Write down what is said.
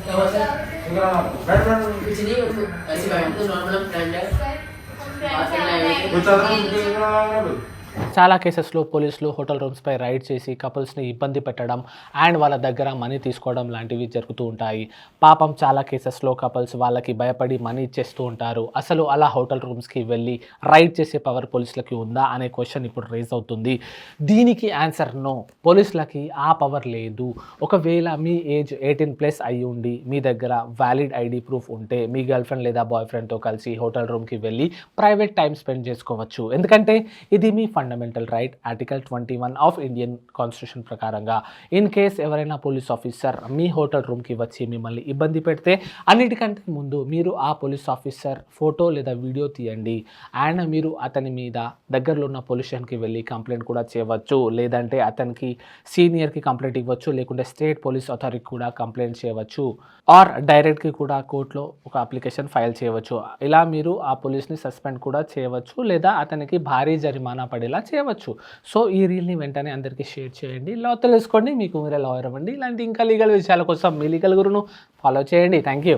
क्या हुआ सर? कुछ नहीं, वो ऐसे बैठे थे, नॉर्मल फ्रेंड है, बात करने आए हुए थे। చాలా కేసెస్లో పోలీసులు హోటల్ రూమ్స్పై రైడ్ చేసి కపుల్స్ని ఇబ్బంది పెట్టడం అండ్ వాళ్ళ దగ్గర మనీ తీసుకోవడం లాంటివి జరుగుతూ ఉంటాయి. పాపం చాలా కేసెస్లో కపుల్స్ వాళ్ళకి భయపడి మనీ ఇచ్చేస్తూ ఉంటారు. అసలు అలా హోటల్ రూమ్స్కి వెళ్ళి రైడ్ చేసే పవర్ పోలీసులకి ఉందా అనే క్వశ్చన్ ఇప్పుడు రేజ్ అవుతుంది. దీనికి ఆన్సర్ నో, పోలీసులకి ఆ పవర్ లేదు. ఒకవేళ మీ ఏజ్ 18+ అయ్యి ఉండి మీ దగ్గర వ్యాలిడ్ ఐడి ప్రూఫ్ ఉంటే మీ గర్ల్ ఫ్రెండ్ లేదా బాయ్ ఫ్రెండ్తో కలిసి హోటల్ రూమ్కి వెళ్ళి ప్రైవేట్ టైం స్పెండ్ చేసుకోవచ్చు. ఎందుకంటే ఇది మీ fundamental right, article 21 of Indian constitution ప్రకారంగా. ఇన్ కేస్ ఎవరైనా పోలీస్ ఆఫీసర్ మీ హోటల్ రూమ్కి వచ్చి మిమ్మల్ని ఇబ్బంది పెడితే అన్నిటికంటే ముందు మీరు ఆ పోలీస్ ఆఫీసర్ ఫోటో లేదా వీడియో తీయండి. అండ్ మీరు అతని మీద దగ్గరలో ఉన్న పోలీస్ స్టేషన్కి వెళ్ళి కంప్లైంట్ కూడా చేయవచ్చు. లేదంటే అతనికి సీనియర్కి కంప్లైంట్ ఇవ్వచ్చు, లేకుంటే స్టేట్ పోలీస్ అథారిటీ కూడా కంప్లైంట్ చేయవచ్చు. ఆర్ డైరెక్ట్కి కూడా కోర్టులో ఒక అప్లికేషన్ ఫైల్ చేయవచ్చు. ఇలా మీరు ఆ పోలీస్ని సస్పెండ్ కూడా చేయవచ్చు, లేదా అతనికి భారీ జరిమానా పడేలా చేయవచ్చు. సో ఈ రీల్ని వెంటనే అందరికీ షేర్ చేయండి, లా తెలుసుకోండి, మీకు మీరే లాయర్ అవ్వండి. ఇలాంటి ఇంకా లీగల్ విషయాల కోసం మీ లీగల్ గురును ఫాలో చేయండి. Thank you.